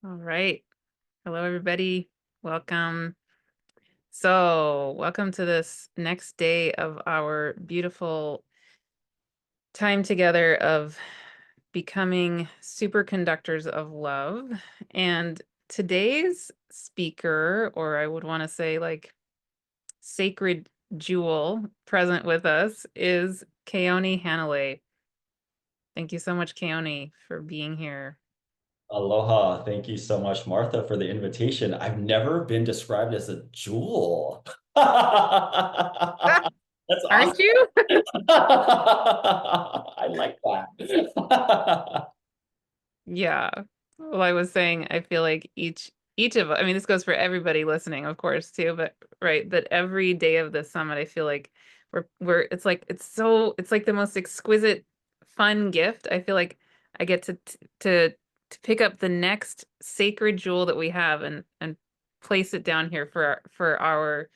All right. Hello, everybody. Welcome. Welcome to this next day of our beautiful time together of becoming superconductors of love. And today's speaker, or I would want to say like sacred jewel present with us, is Keone Hanalei. Thank you so much, Keone, for being here. Aloha. Thank you so much, Martha, for the invitation. I've never been described as a jewel. That's Aren't awesome. you? I like that. Yeah. Well, I was saying, I feel like each of, I mean, this goes for everybody listening, of course, too, but right, but every day of the summit, I feel like we're it's like the most exquisite fun gift. I feel like I get to pick up the next sacred jewel that we have and place it down here for our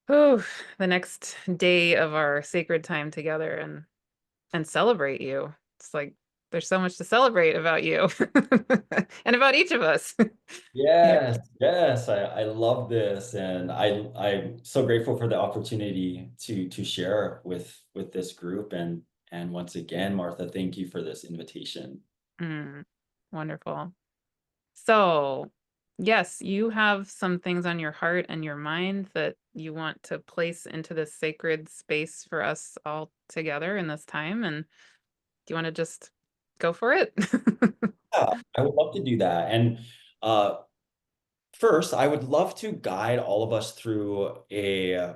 oh, the next day of our sacred time together and celebrate you. It's like there's so much to celebrate about you and about each of us. Yeah. Yes, yes, I love this, and I'm so grateful for the opportunity to share with this group, and once again, Martha, thank you for this invitation. Mm, wonderful. So, yes, you have some things on your heart and your mind that you want to place into this sacred space for us all together in this time. And do you want to just go for it? Yeah, I would love to do that. And uh, first, I would love to guide all of us through a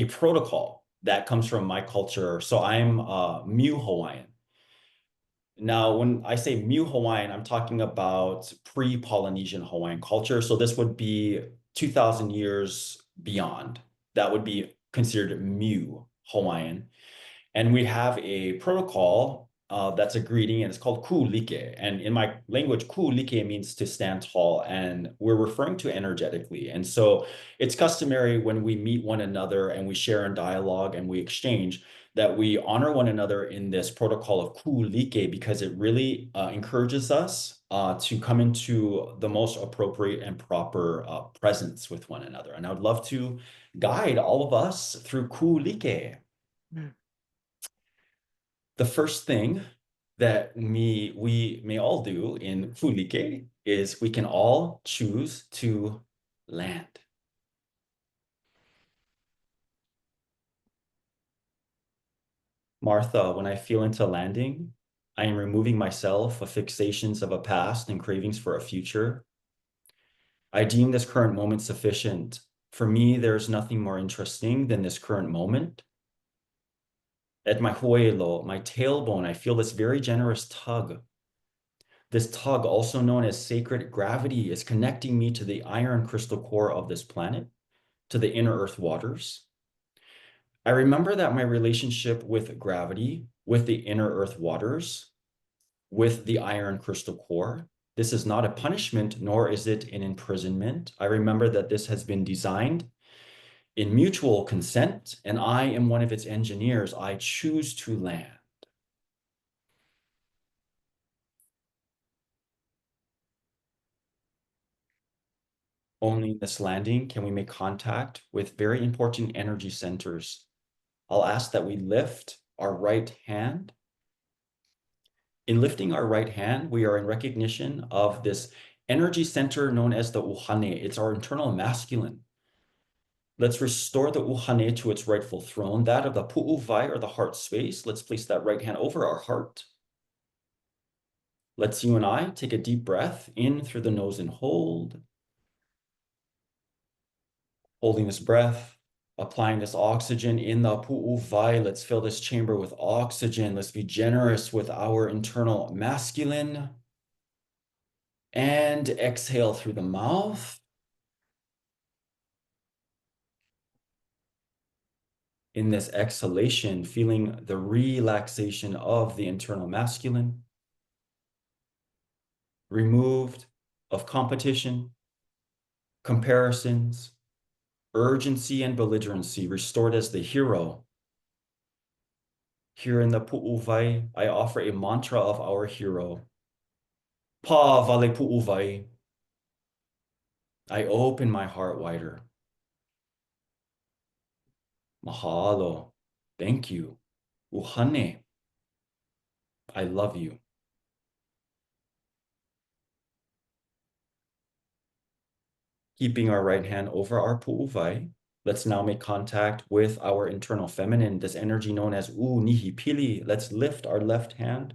protocol that comes from my culture. So I'm Mu Hawaiian. Now, when I say Mu Hawaiian, I'm talking about pre-Polynesian Hawaiian culture. So this would be 2,000 years beyond. That would be considered Mu Hawaiian. And we have a protocol that's a greeting, and it's called ku'ulike. And in my language, ku'ulike means to stand tall, and we're referring to energetically. And so it's customary when we meet one another and we share in dialogue and we exchange that we honor one another in this protocol of ku'ulike because it really encourages us to come into the most appropriate and proper presence with one another. And I would love to guide all of us through ku'ulike. Mm. The first thing that we may all do in Fulike is we can all choose to land. Martha, when I feel into landing, I am removing myself of fixations of a past and cravings for a future. I deem this current moment sufficient. For me, there is nothing more interesting than this current moment. At my huelo, my tailbone, I feel this very generous tug. This tug, also known as sacred gravity, is connecting me to the iron crystal core of this planet, to the inner earth waters. I remember that my relationship with gravity, with the inner earth waters, with the iron crystal core, this is not a punishment, nor is it an imprisonment. I remember that this has been designed in mutual consent, and I am one of its engineers. I choose to land. Only in this landing can we make contact with very important energy centers. I'll ask that we lift our right hand. In lifting our right hand, we are in recognition of this energy center known as the uhane. It's our internal masculine. Let's restore the uhane to its rightful throne, that of the pu'uvai, or the heart space. Let's place that right hand over our heart. Let's you and I take a deep breath in through the nose and hold. Holding this breath, applying this oxygen in the pu'uvai. Let's fill this chamber with oxygen. Let's be generous with our internal masculine. And exhale through the mouth. In this exhalation, feeling the relaxation of the internal masculine, removed of competition, comparisons, urgency, and belligerency, restored as the hero. Here in the pu'uvai, I offer a mantra of our hero. Pa vale pu'uvai. I open my heart wider. Mahalo. Thank you. Uhane. I love you. Keeping our right hand over our pu'uvai, let's now make contact with our internal feminine, this energy known as nihipili. Let's lift our left hand.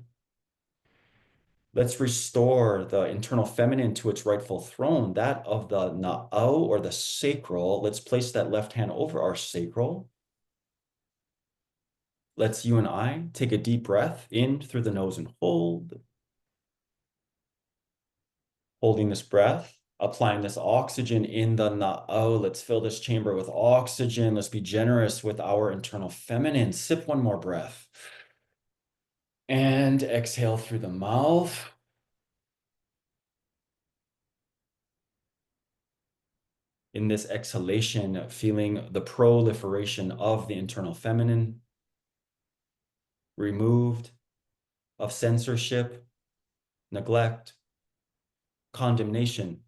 Let's restore the internal feminine to its rightful throne, that of the na'au or the sacral. Let's place that left hand over our sacral. Let's you and I take a deep breath in through the nose and hold. Holding this breath, applying this oxygen in the na'au. Let's fill this chamber with oxygen. Let's be generous with our internal feminine. Sip one more breath. And exhale through the mouth. In this exhalation, feeling the proliferation of the internal feminine, removed of censorship, neglect, condemnation,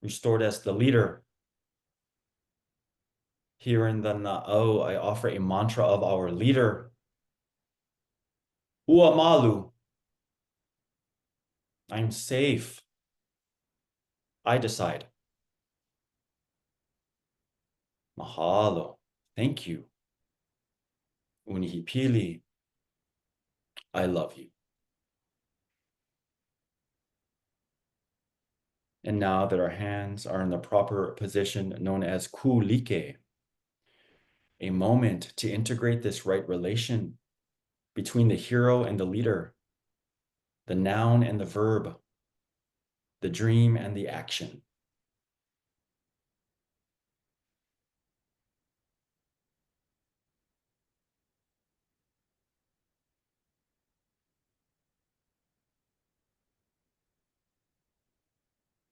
restored as the leader. Here in the na'au, I offer a mantra of our leader. Uamalu. I'm safe. I decide. Mahalo. Thank you. Unihipili. I love you. And now that our hands are in the proper position known as kulike, a moment to integrate this right relation between the hero and the leader, the noun and the verb, the dream and the action.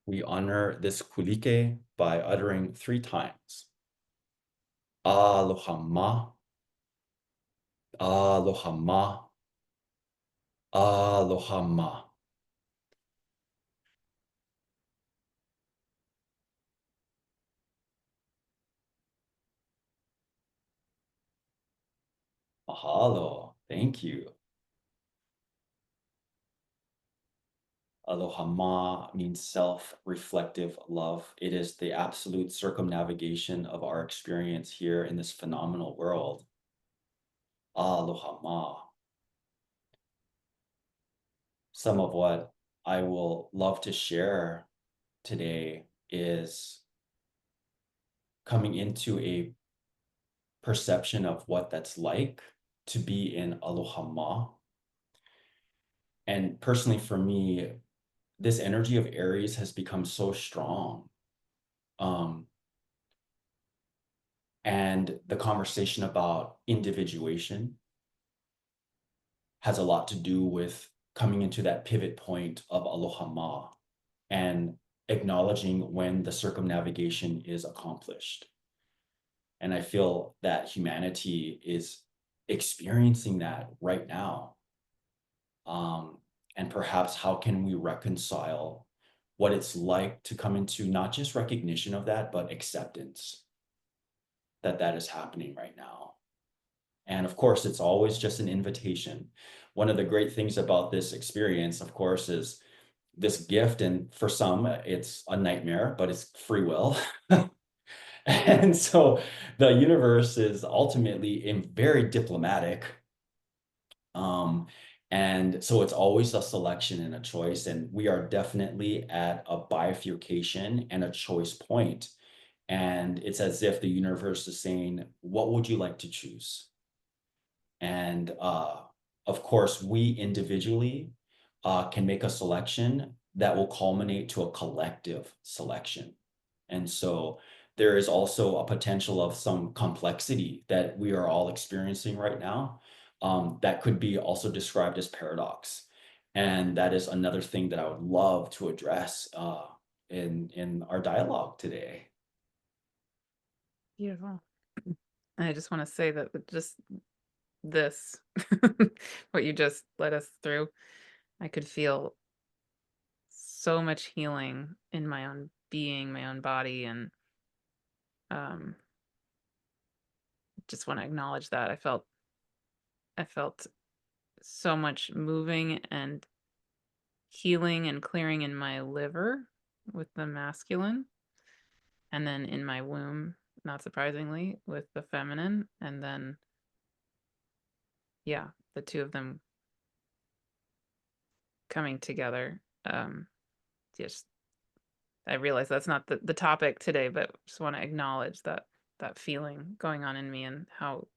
We honor this kulike by uttering 3 times. Aloha ma, aloha ma, aloha ma. Mahalo. Thank you. Aloha ma means self-reflective love. It is the absolute circumnavigation of our experience here in this phenomenal world. Aloha ma. Some of what I will love to share today is coming into a perception of what that's like to be in aloha ma. And personally for me, this energy of Aries has become so strong. And the conversation about individuation has a lot to do with coming into that pivot point of aloha ma and acknowledging when the circumnavigation is accomplished. And I feel that humanity is experiencing that right now. And perhaps how can we reconcile what it's like to come into not just recognition of that, but acceptance that that is happening right now. And of course, it's always just an invitation. One of the great things about this experience, of course, is this gift. And for some, it's a nightmare, but it's free will. And so the universe is ultimately very diplomatic. And so it's always a selection and a choice. And we are definitely at a bifurcation and a choice point. And it's as if the universe is saying, what would you like to choose? And of course, we individually can make a selection that will culminate to a collective selection. And so there is also a potential of some complexity that we are all experiencing right now that could be also described as paradox. And that is another thing that I would love to address in our dialogue today. Beautiful. I just want to say that with just this, what you just led us through, I could feel so much healing in my own being, my own body, and um, just want to acknowledge that. I felt so much moving and healing and clearing in my liver with the masculine, and then in my womb, not surprisingly, with the feminine, and then yeah, the two of them coming together. Just I realize that's not the topic today, but just want to acknowledge that feeling going on in me and how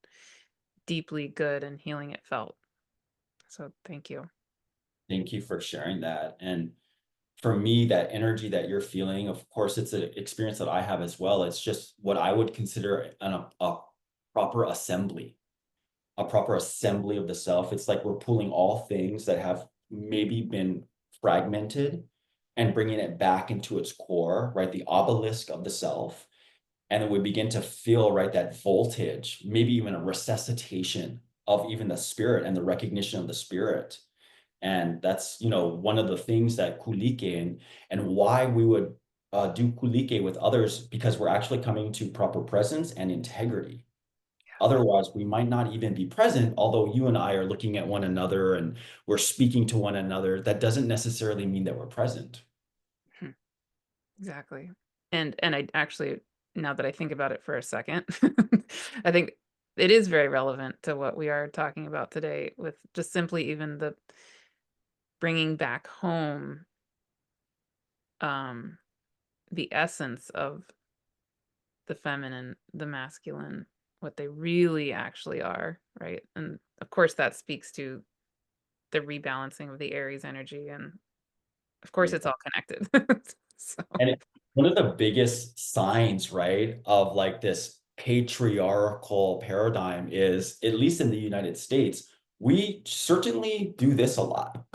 deeply good and healing it felt. So thank you. Thank you for sharing that. And for me, that energy that you're feeling, of course, it's an experience that I have as well. It's just what I would consider a proper assembly, a proper assembly of the self. It's like we're pulling all things that have maybe been fragmented and bringing it back into its core, right? The obelisk of the self. And then we begin to feel, right, that voltage, maybe even a resuscitation of even the spirit and the recognition of the spirit. And that's, one of the things that kulike and why we would do kulike with others, because we're actually coming to proper presence and integrity. Otherwise, we might not even be present, although you and I are looking at one another and we're speaking to one another. That doesn't necessarily mean that we're present. Hmm. Exactly. And I actually, now that I think about it for a second, I think it is very relevant to what we are talking about today, with just simply even the bringing back home um the essence of the feminine, the masculine, what they really actually are, right? And of course that speaks to the rebalancing of the Aries energy, and of course Yeah. it's all connected. So, And one of the biggest signs, right, of like this patriarchal paradigm is, at least in the United States, we certainly do this a lot.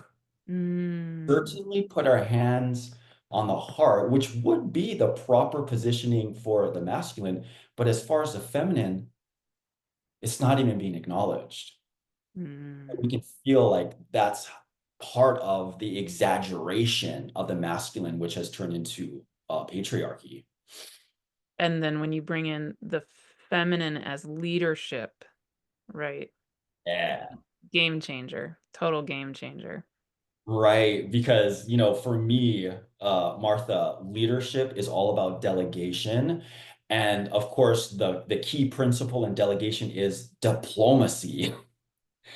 mm, Certainly put our hands on the heart, which would be the proper positioning for the masculine. But as far as the feminine, it's not even being acknowledged. We mm. can feel like that's part of the exaggeration of the masculine, which has turned into patriarchy. And then when you bring in the feminine as leadership, right? Yeah. Game changer, total game changer. Right, because for me, Martha, leadership is all about delegation, and of course, the key principle in delegation is diplomacy.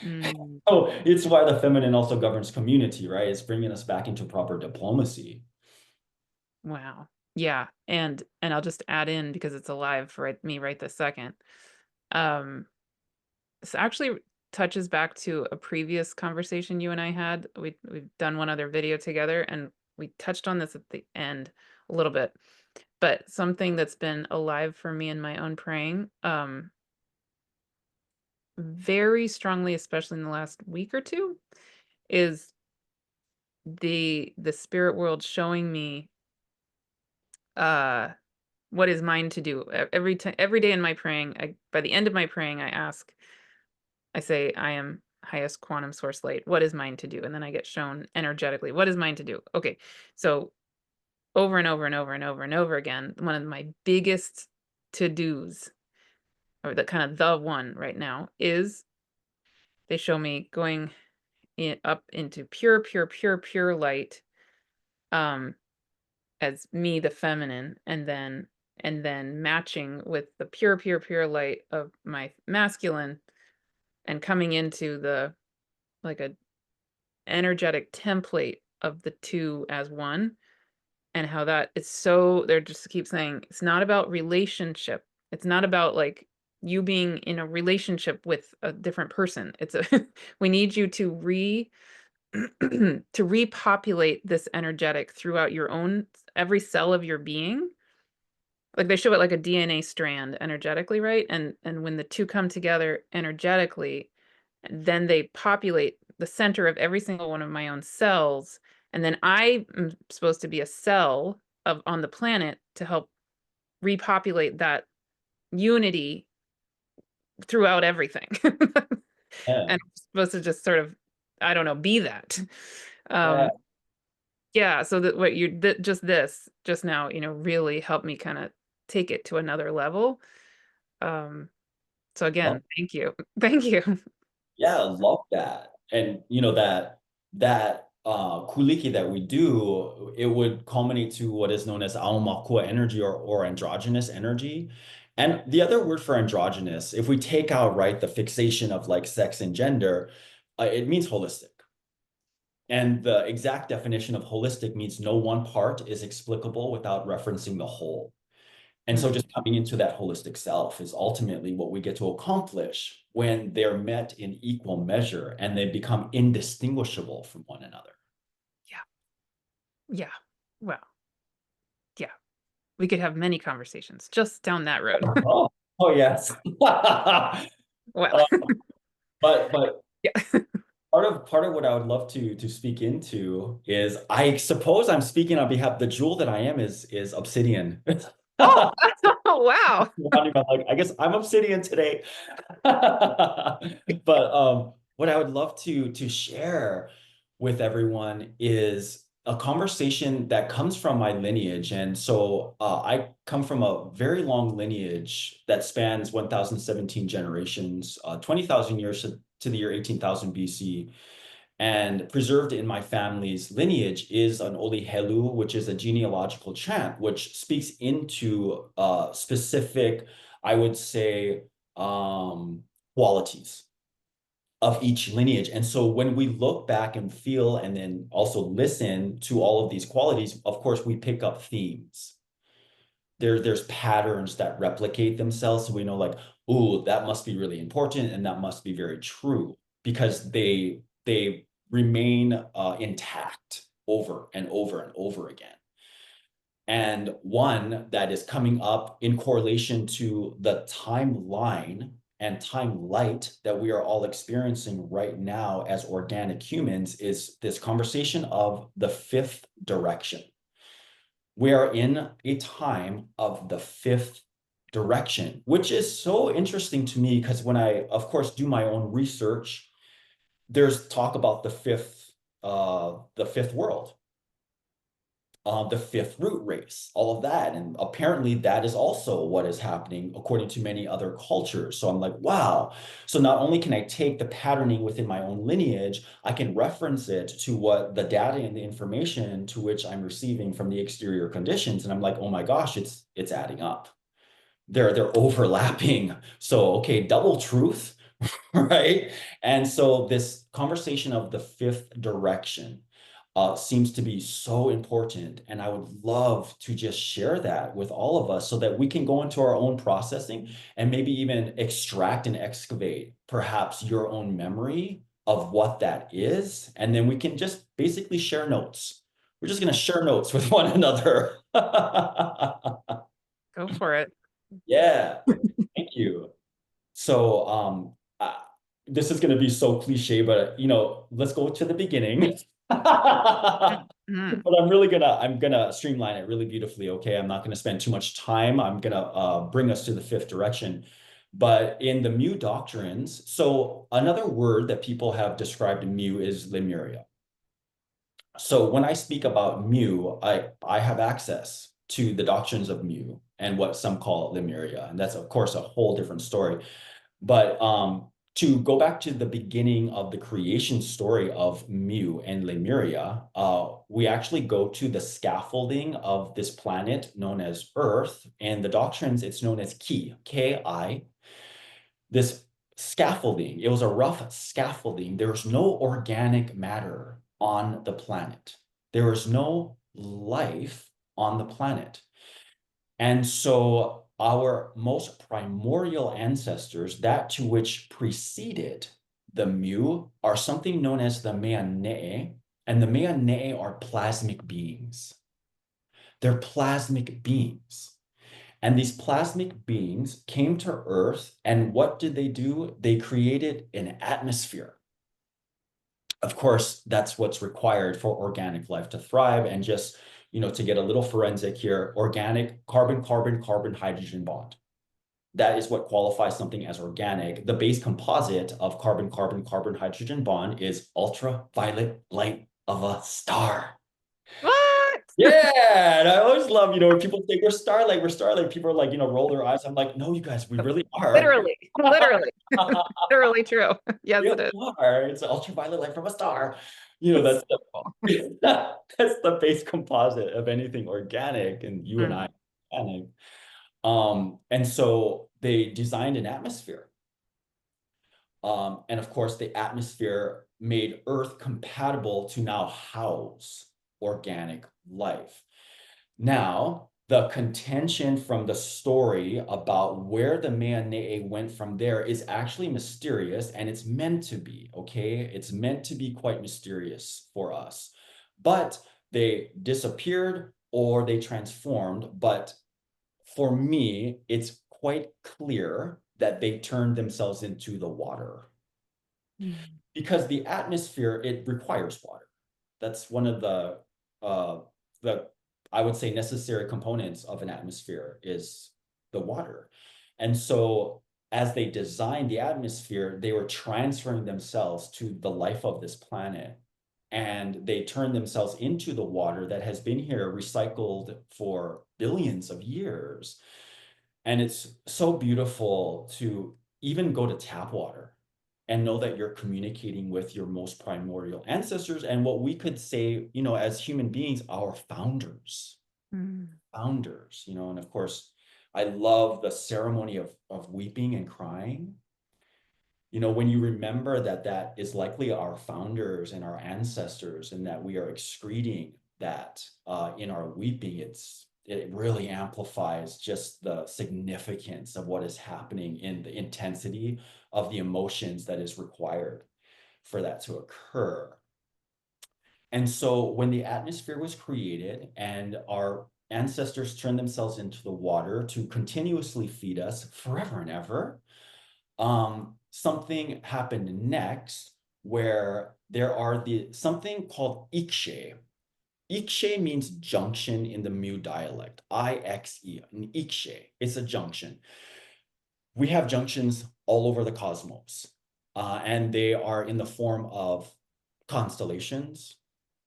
Mm, Oh, it's why the feminine also governs community, right? It's bringing us back into proper diplomacy. wow. Yeah. And I'll just add in, because it's alive for me right this second. Um, this actually touches back to a previous conversation you and I had. We've done one other video together, and we touched on this at the end a little bit. But something that's been alive for me in my own praying, very strongly, especially in the last week or two, is the spirit world showing me uh what is mine to do. Every time, every day in my praying, by the end of my praying, I say, I am highest quantum source light. What is mine to do? And then I get shown energetically, what is mine to do? Okay. So over and over and over and over and over again, one of my biggest to-dos, or the kind of the one right now, is they show me going up into pure, pure, pure, pure light, um, as me, the feminine, and then matching with the pure, pure, pure light of my masculine, and coming into the, like, a energetic template of the two as one. And how that it's so, they're just keep saying it's not about relationship. It's not about like you being in a relationship with a different person. It's a we need you to to repopulate this energetic throughout your own, every cell of your being. Like they show it like a DNA strand energetically, right? And when the two come together energetically, then they populate the center of every single one of my own cells. And then I am supposed to be a cell of on the planet to help repopulate that unity throughout everything. Yeah. And I'm supposed to just sort of, I don't know, be that. Yeah. Um, Yeah, so that what you just this just now, really helped me kind of take it to another level. Um, so Love, again, thank you. Thank you. yeah, love that. And that kuliki that we do, it would culminate to what is known as aumakua energy, or androgynous energy. And the other word for androgynous, if we take out, right, the fixation of like sex and gender, it means holistic. And the exact definition of holistic means no one part is explicable without referencing the whole. And so Mm, just coming into that holistic self is ultimately what we get to accomplish when they're met in equal measure and they become indistinguishable from one another. yeah. Yeah. Well, yeah. We could have many conversations just down that road. Oh, oh yes. Well, Uh, but yeah. part of what I would love to speak into is, I suppose I'm speaking on behalf, the jewel that I am is obsidian. Oh, wow. Like, I guess I'm obsidian today. But what I would love to share with everyone is a conversation that comes from my lineage. And so I come from a very long lineage that spans 1,017 generations, 20,000 years to the year 18,000 BC. And preserved in my family's lineage is an Olihelu, which is a genealogical chant, which speaks into specific, I would say, qualities of each lineage. And so when we look back and feel and then also listen to all of these qualities, of course, we pick up themes. There's patterns that replicate themselves. So we know, like, oh, that must be really important and that must be very true, because they remain intact over and over and over again. And one that is coming up in correlation to the timeline and time light that we are all experiencing right now as organic humans is this conversation of the fifth direction. We are in a time of the fifth direction, which is so interesting to me because when I, of course, do my own research, there's talk about the fifth world, the fifth root race, all of that. And apparently that is also what is happening according to many other cultures. So I'm like, wow. So not only can I take the patterning within my own lineage, I can reference it to what the data and the information to which I'm receiving from the exterior conditions. And I'm like, oh my gosh, it's adding up. They're overlapping. So okay, double truth, right? And so this conversation of the fifth direction seems to be so important. And I would love to just share that with all of us so that we can go into our own processing and maybe even extract and excavate perhaps your own memory of what that is. And then we can just basically share notes. We're just going to share notes with one another. Go for it. Yeah, thank you. So, this is going to be so cliche, but let's go to the beginning. Mhm. But I'm gonna streamline it really beautifully. Okay, I'm not gonna spend too much time. I'm gonna bring us to the fifth direction. But in the Mu doctrines, so another word that people have described Mu is Lemuria. So when I speak about Mu, I have access to the doctrines of Mu and what some call Lemuria, and that's of course a whole different story. But to go back to the beginning of the creation story of Mu and Lemuria, we actually go to the scaffolding of this planet known as Earth. And the doctrines, it's known as Ki. This scaffolding, it was a rough scaffolding. There was no organic matter on the planet. There was no life on the planet. And so our most primordial ancestors, that to which preceded the Mu, are something known as the Meanee, and the Meanee are plasmic beings. They're plasmic beings. And these plasmic beings came to Earth, and what did they do? They created an atmosphere. Of course, that's what's required for organic life to thrive. And just, to get a little forensic here, organic carbon hydrogen bond. That is what qualifies something as organic. The base composite of carbon hydrogen bond is ultraviolet light of a star. What? Yeah, and I always love, when people say we're starlight, people are like, roll their eyes. I'm like, no, you guys, we really are. Literally, literally, literally true. Yes, We it is. are. It's ultraviolet light from a star. It's That's the that's the base composite of anything organic, and you and I mm, are organic. And so they designed an atmosphere. And of course, the atmosphere made Earth compatible to now house organic life. Now, the contention from the story about where the Meanei went from there is actually mysterious, and it's meant to be, okay? It's meant to be quite mysterious for us. But they disappeared or they transformed. But for me, it's quite clear that they turned themselves into the water mm, because the atmosphere, it requires water. That's one of uh the I would say necessary components of an atmosphere is the water. And so as they designed the atmosphere, they were transferring themselves to the life of this planet. And they turned themselves into the water that has been here recycled for billions of years. And it's so beautiful to even go to tap water and know that you're communicating with your most primordial ancestors and what we could say, as human beings, our founders, mm, and of course, I love the ceremony of weeping and crying. When you remember that that is likely our founders and our ancestors, and that we are excreting that in our weeping, it really amplifies just the significance of what is happening in the intensity of the emotions that is required for that to occur. And so when the atmosphere was created and our ancestors turned themselves into the water to continuously feed us forever and ever, something happened next where there are something called ikshe. Ikshe means junction in the Mu dialect, I-X-E, an ikshe. It's a junction. We have junctions all over the cosmos, and they are in the form of constellations,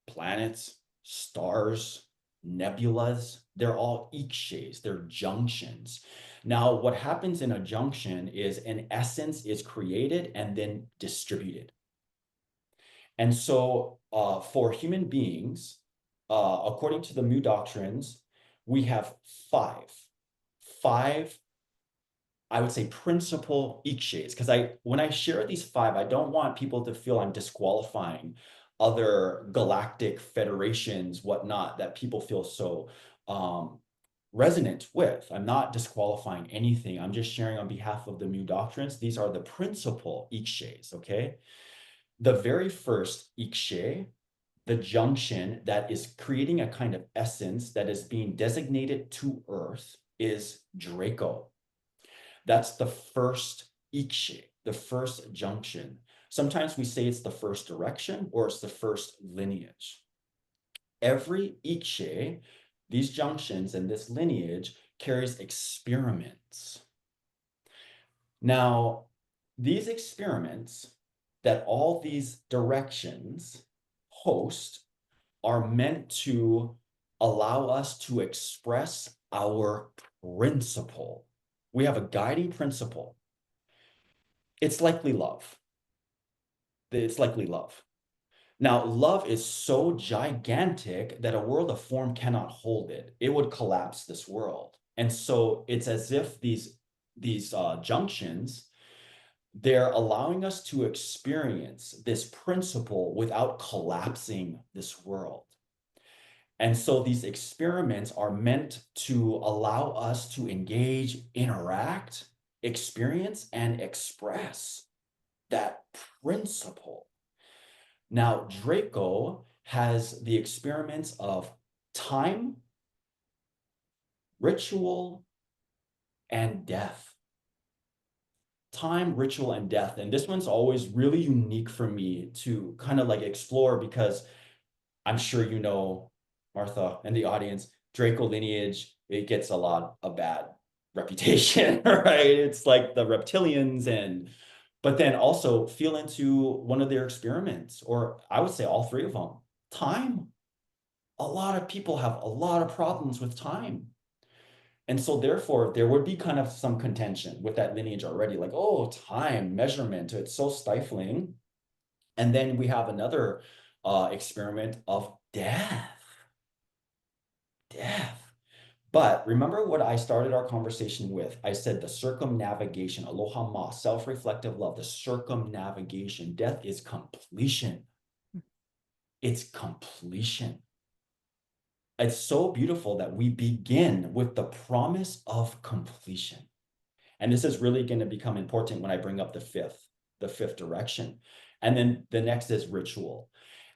planets, stars, nebulas. They're all ikshes, they're junctions. Now, what happens in a junction is an essence is created and then distributed. And so, for human beings, according to the Mu doctrines, we have five, I would say, principal ikshes. Because when I share these five, I don't want people to feel I'm disqualifying other galactic federations, whatnot, that people feel so resonant with. I'm not disqualifying anything. I'm just sharing on behalf of the Mu doctrines. These are the principal ikshes, okay? The very first ikshe, the junction that is creating a kind of essence that is being designated to Earth, is Draco. That's the first ikshe, the first junction. Sometimes we say it's the first direction or it's the first lineage. Every ikshe, these junctions and this lineage, carries experiments. Now, these experiments that all these directions host are meant to allow us to express our principle. We have a guiding principle. It's likely love. It's likely love. Now, love is so gigantic that a world of form cannot hold it. It would collapse this world. And so it's as if these junctions, they're allowing us to experience this principle without collapsing this world. And so these experiments are meant to allow us to engage, interact, experience, and express that principle. Now, Draco has the experiments of time, ritual, and death. Time, ritual, and death. And this one's always really unique for me to kind of like explore because I'm sure Martha, and the audience, Draco lineage, it gets a lot of bad reputation, right? It's like the reptilians but then also feel into one of their experiments, or I would say all three of them, time. A lot of people have a lot of problems with time. And so therefore, there would be kind of some contention with that lineage already, like, oh, time, measurement, it's so stifling. And then we have another experiment of death. Death. But remember what I started our conversation with? I said the circumnavigation, aloha ma, self-reflective love, the circumnavigation. Death is completion. It's completion. It's so beautiful that we begin with the promise of completion. And this is really going to become important when I bring up the fifth direction. And then the next is ritual.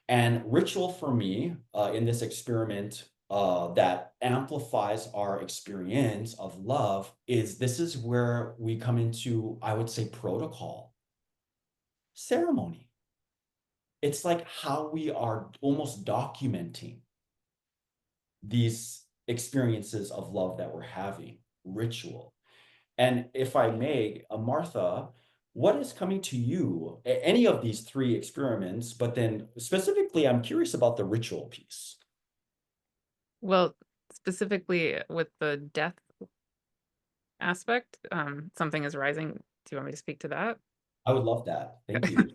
And ritual for me in this experiment that amplifies our experience of love is this is where we come into, I would say, protocol, ceremony. It's like how we are almost documenting these experiences of love that we're having, ritual. And if I may, Martha, what is coming to you, any of these three experiments, but then specifically, I'm curious about the ritual piece. Well, specifically with the death aspect, something is rising. Do you want me to speak to that? I would love that. Thank you.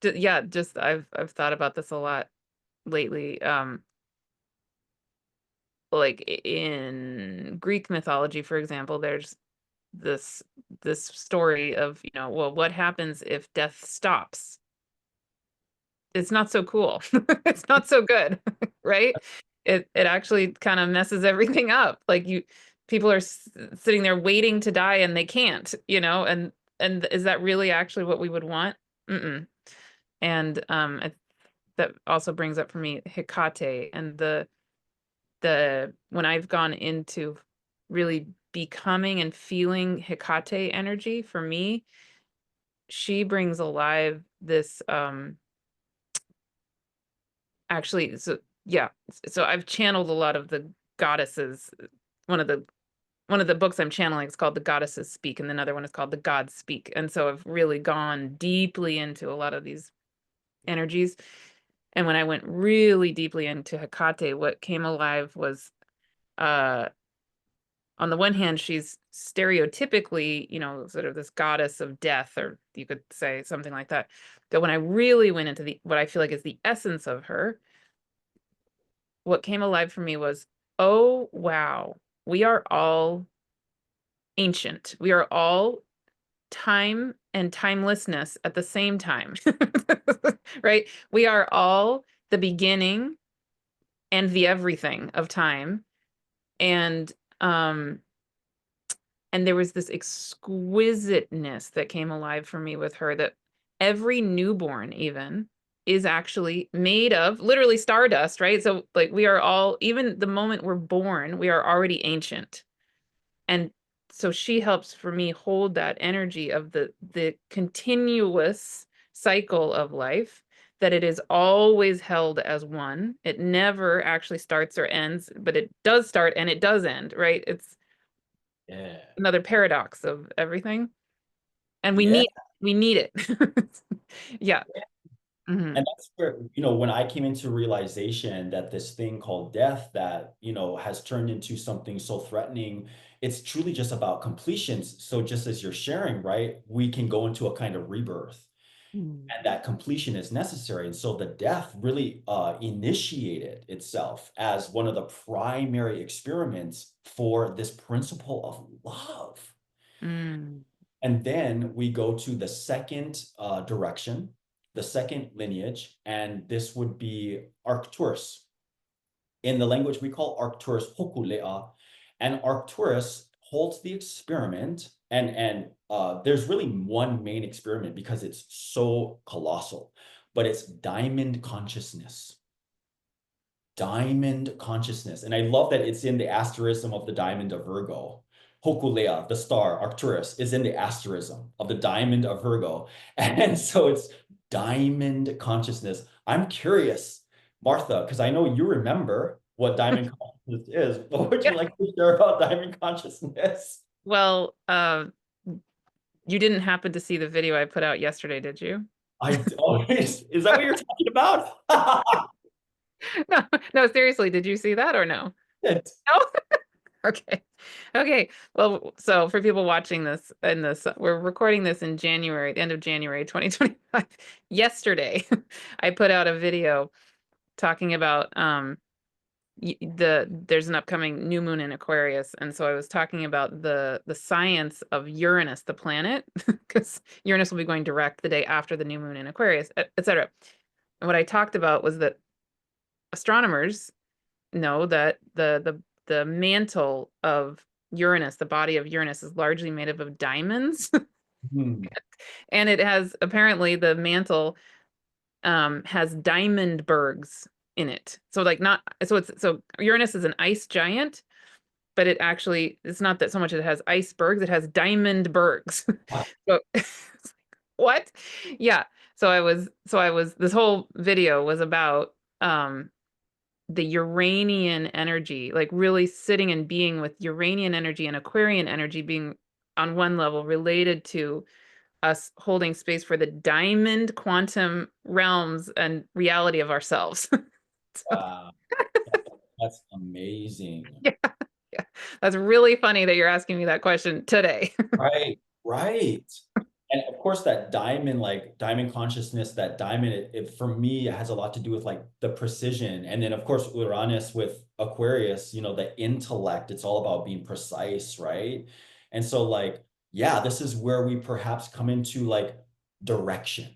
Yeah, just I've thought about this a lot lately. Like in Greek mythology, for example, there's this this story of, well, what happens if death stops? It's not so cool. It's not so good, right? It actually kind of messes everything up. Like people are sitting there waiting to die and they can't, and is that really actually what we would want? Mm-mm. And that also brings up for me Hecate and the when I've gone into really becoming and feeling Hecate energy, for me, she brings alive this actually, so yeah, so I've channeled a lot of the goddesses. One of the one of the books I'm channeling is called The Goddesses Speak, and another one is called The Gods Speak. And so I've really gone deeply into a lot of these energies. And when I went really deeply into Hecate, what came alive was uh on the one hand, she's stereotypically, sort of this goddess of death, or you could say something like that. But when I really went into the what I feel like is the essence of her, what came alive for me was, oh, wow, we are all ancient. We are all time and timelessness at the same time, right? We are all the beginning and the everything of time. And, um, and there was this exquisiteness that came alive for me with her, that every newborn even is actually made of literally stardust, right? So like we are all, even the moment we're born, we are already ancient. And so she helps for me hold that energy of the continuous cycle of life, that it is always held as one. It never actually starts or ends, but it does start and it does end, right? It's Yeah. another paradox of everything. And we Yeah. need it. Yeah. Hmm. And that's where, when I came into realization that this thing called death that, has turned into something so threatening, it's truly just about completions. So just as you're sharing, right, we can go into a kind of rebirth. And that completion is necessary. And so the death really initiated itself as one of the primary experiments for this principle of love. Mm. And then we go to the second direction, the second lineage, and this would be Arcturus. In the language we call Arcturus hokulea, and Arcturus holds the experiment, and there's really one main experiment because it's so colossal, but it's diamond consciousness. Diamond consciousness. And I love that it's in the asterism of the diamond of Virgo. Hokulea, the star, Arcturus, is in the asterism of the diamond of Virgo. And so it's diamond consciousness. I'm curious, Martha, because I know you remember what diamond consciousness is. What would you like to share about diamond consciousness? Well, you didn't happen to see the video I put out yesterday, did you? I always, is that what you're talking about? No, seriously, did you see that or no? It. No? Okay. Okay. Well, so for people watching this in this, we're recording this in January, the end of January 2025. Yesterday, I put out a video talking about there's an upcoming new moon in Aquarius, and so I was talking about the science of Uranus, the planet, because Uranus will be going direct the day after the new moon in Aquarius, etc. And what I talked about was that astronomers know that the mantle of Uranus, the body of Uranus, is largely made up of diamonds, Hmm. and it has apparently the mantle has diamond bergs in it. So like not so it's so Uranus is an ice giant, but it's not that so much it has icebergs, it has diamond bergs. Wow. So what? Yeah. So I was this whole video was about the Uranian energy, like really sitting and being with Uranian energy and Aquarian energy being on one level related to us holding space for the diamond quantum realms and reality of ourselves. So, Wow. That's amazing. yeah, yeah. That's really funny that you're asking me that question today. Right, right. And of course, that diamond, like diamond consciousness, that diamond, it for me, it has a lot to do with like the precision. And then, of course, Uranus with Aquarius, the intellect, it's all about being precise, right? And so, like, yeah, this is where we perhaps come into like direction.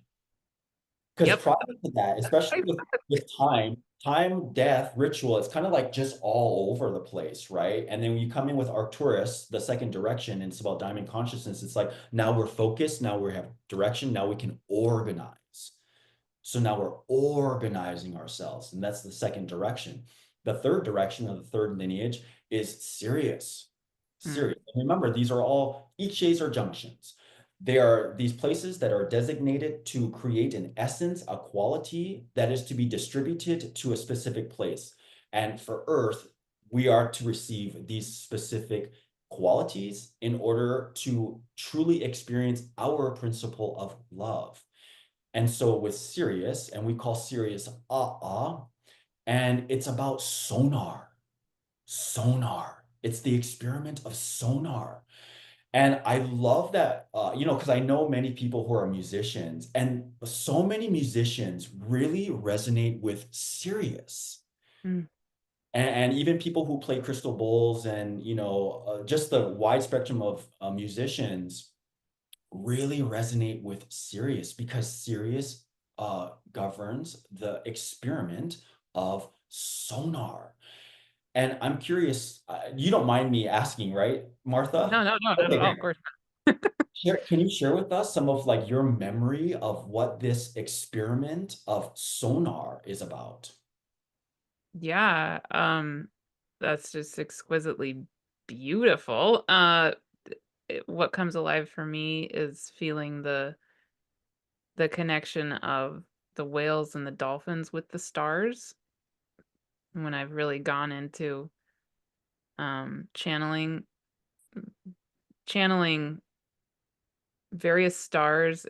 Because Yep. prior to that, especially with time, death, ritual, it's kind of like just all over the place, right? And then when you come in with Arcturus, the second direction, and it's about diamond consciousness, it's like now we're focused, now we have direction, now we can organize. So now we're organizing ourselves, and that's the second direction. The third direction of the third lineage is Sirius. Mm, Sirius. And remember, these are all iches or junctions. They are these places that are designated to create an essence, a quality that is to be distributed to a specific place. And for Earth, we are to receive these specific qualities in order to truly experience our principle of love. And so with Sirius, and we call Sirius Ah, and it's about sonar. Sonar. It's the experiment of sonar. And I love that, because I know many people who are musicians, and so many musicians really resonate with Sirius. mm. And even people who play crystal bowls and, just the wide spectrum of musicians really resonate with Sirius because Sirius governs the experiment of sonar. And I'm curious, you don't mind me asking, right, Martha? No, no, no, not at Okay, all, great. of course. Can you share with us some of like your memory of what this experiment of sonar is about? Yeah, that's just exquisitely beautiful. What comes alive for me is feeling the connection of the whales and the dolphins with the stars when I've really gone into channeling various stars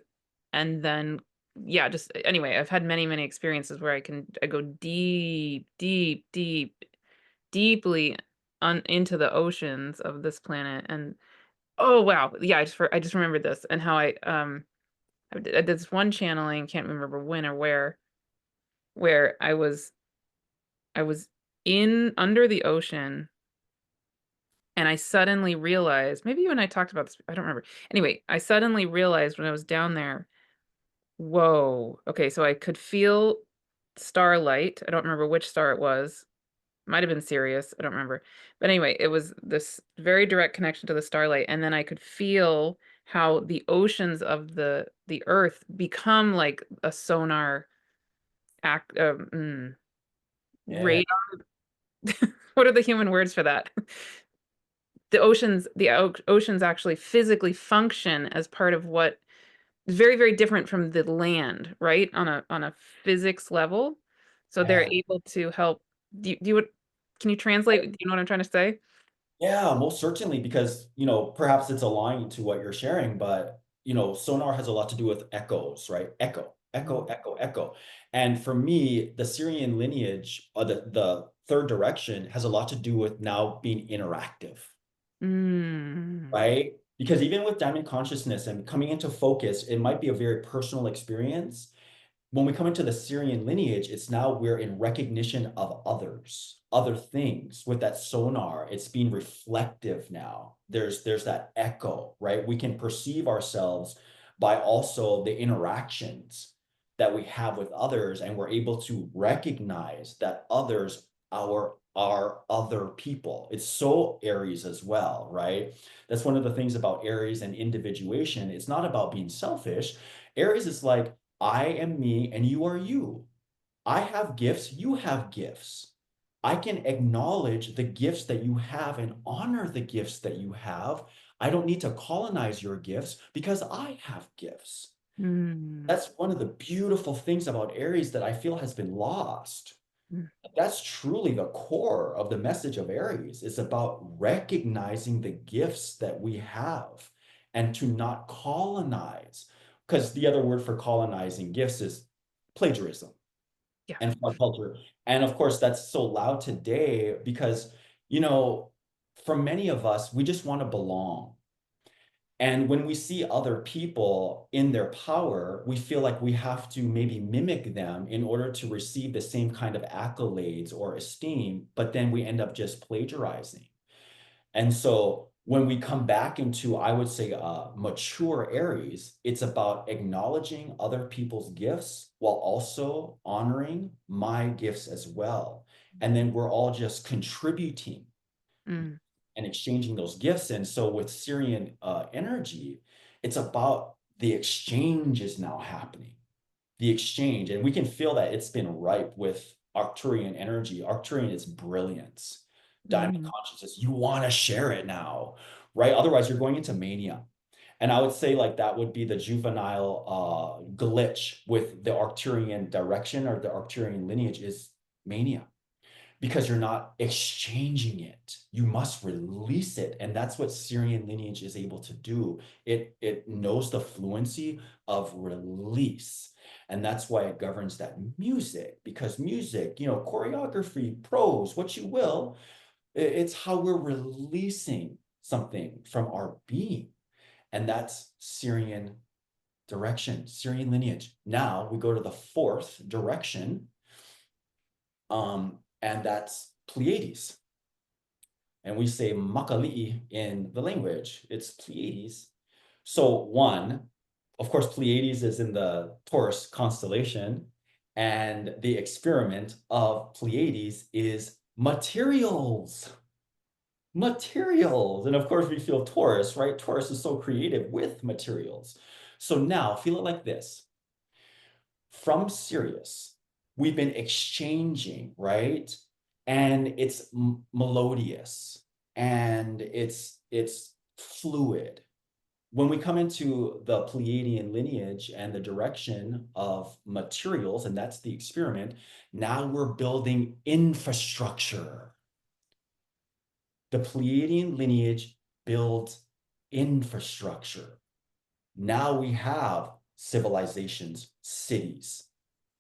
and then yeah, just anyway, I've had many experiences where I go deeply into the oceans of this planet and oh wow, yeah, I just remembered this and how I did this one channeling, can't remember when or where I was in under the ocean and I suddenly realized, maybe you and I talked about this, I don't remember. Anyway, I suddenly realized when I was down there, whoa, okay, so I could feel starlight. I don't remember which star it was. Might have been Sirius, I don't remember. But anyway, it was this very direct connection to the starlight, and then I could feel how the oceans of the earth become like a sonar act Yeah, radar. What are the human words for that? The oceans actually physically function as part of what is very, very different from the land, right? On a physics level. So they're yeah, able to help. Can you translate? Do you know what I'm trying to say? yeah, most certainly, because perhaps it's aligned to what you're sharing, but sonar has a lot to do with echoes, right? Echo. echo, Mm. echo, echo. And for me, the Sirian lineage, or the third direction, has a lot to do with now being interactive, Mm. right? Because even with diamond consciousness and coming into focus, it might be a very personal experience. When we come into the Syrian lineage, it's now we're in recognition of others, other things with that sonar. It's being reflective now. There's that echo, right? We can perceive ourselves by also the interactions that we have with others, and we're able to recognize that others are other people. It's so Aries as well, right? That's one of the things about Aries and individuation. It's not about being selfish. Aries is like, I am me and you are you. I have gifts, you have gifts. I can acknowledge the gifts that you have and honor the gifts that you have. I don't need to colonize your gifts because I have gifts. Mm. That's one of the beautiful things about Aries that I feel has been lost. Mm. That's truly the core of the message of Aries. It's about recognizing the gifts that we have and to not colonize. Because the other word for colonizing gifts is plagiarism Yeah. and for culture. And of course, that's so loud today because, you know, for many of us, we just want to belong. And when we see other people in their power, we feel like we have to maybe mimic them in order to receive the same kind of accolades or esteem, but then we end up just plagiarizing. And so when we come back into, I would say, mature Aries, it's about acknowledging other people's gifts while also honoring my gifts as well. And then we're all just contributing Mm. and exchanging those gifts. And so with Syrian energy, it's about the exchange is now happening. The exchange, and we can feel that it's been ripe with Arcturian energy. Arcturian is brilliance, diamond Mm. consciousness. You want to share it now, right? Otherwise, you're going into mania. And I would say like that would be the juvenile glitch with the Arcturian direction or the Arcturian lineage is mania because you're not exchanging it. You must release it. And that's what Syrian lineage is able to do. It knows the fluency of release. And that's why it governs that music, because music, you know, choreography, prose, what you will, it's how we're releasing something from our being. And that's Syrian direction, Syrian lineage. Now we go to the fourth direction, and that's Pleiades. And we say Makali'i in the language. It's Pleiades. So one, of course, Pleiades is in the Taurus constellation, and the experiment of Pleiades is materials. Materials. And of course, we feel Taurus, right? Taurus is so creative with materials. So now feel it like this. From Sirius, we've been exchanging, right? And it's melodious and it's fluid. When we come into the Pleiadian lineage and the direction of materials, and that's the experiment, now we're building infrastructure. The Pleiadian lineage builds infrastructure. Now we have civilizations, cities,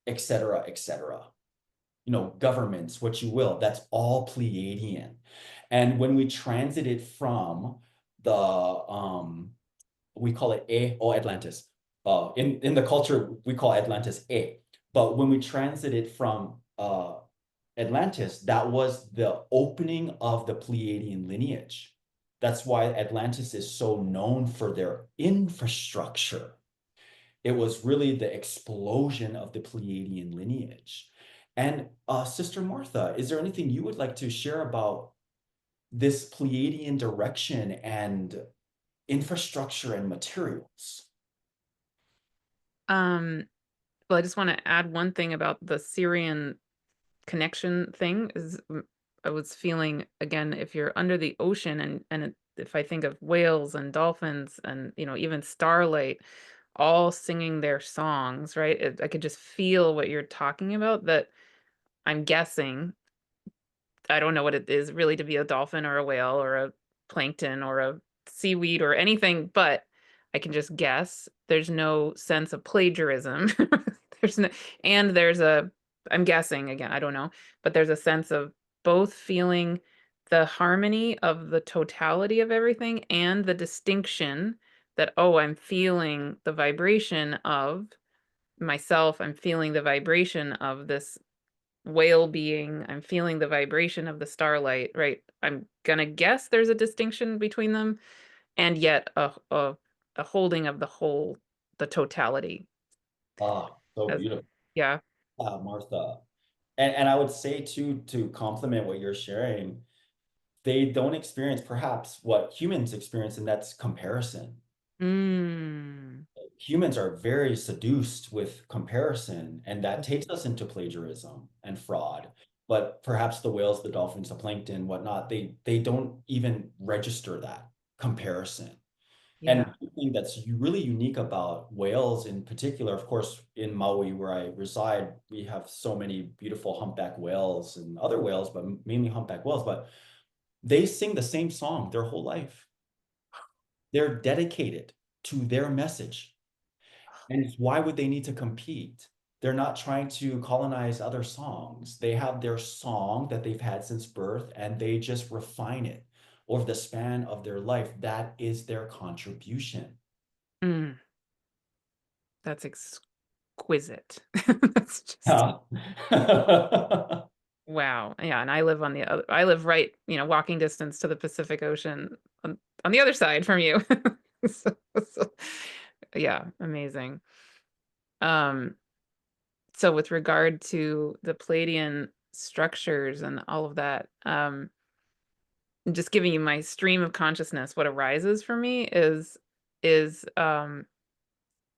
et cetera, et cetera. You know, governments, what you will, that's all Pleiadian. And when we transit it from the, we call it A or Atlantis. In the culture, we call Atlantis A. But when we transit it from Atlantis, that was the opening of the Pleiadian lineage. That's why Atlantis is so known for their infrastructure. It was really the explosion of the Pleiadian lineage. And Sister Martha, is there anything you would like to share about this Pleiadian direction and infrastructure and materials? Um, well, I just want to add one thing about the Syrian connection thing is I was feeling again, if you're under the ocean if I think of whales and dolphins and even starlight all singing their songs, right? I could just feel what you're talking about. That I'm guessing, I don't know what it is really to be a dolphin or a whale or a plankton or a seaweed or anything, but I can just guess there's no sense of plagiarism There's no, and there's a, I'm guessing again, I don't know, but there's a sense of both feeling the harmony of the totality of everything and the distinction that, oh, I'm feeling the vibration of myself. I'm feeling the vibration of this whale being. I'm feeling the vibration of the starlight, right? I'm gonna guess there's a distinction between them, and yet a holding of the whole, the totality. Ah, so As beautiful. yeah. Martha. And I would say too, to complement what you're sharing, they don't experience perhaps what humans experience, and that's comparison. Mm. Humans are very seduced with comparison, and that takes us into plagiarism and fraud. But perhaps the whales, the dolphins, the plankton, whatnot, they don't even register that comparison. And Yeah. the thing that's really unique about whales in particular, of course, in Maui, where I reside, we have so many beautiful humpback whales and other whales, but mainly humpback whales. But they sing the same song their whole life. They're dedicated to their message. And why would they need to compete? They're not trying to colonize other songs. They have their song that they've had since birth, and they just refine it over the span of their life. That is their contribution. Mm. That's exquisite. That's just Yeah. wow. Yeah, and I live on the other, I live right, walking distance to the Pacific Ocean on the other side from you. So, so yeah, amazing. Um, so with regard to the Palladian structures and all of that, just giving you my stream of consciousness, what arises for me is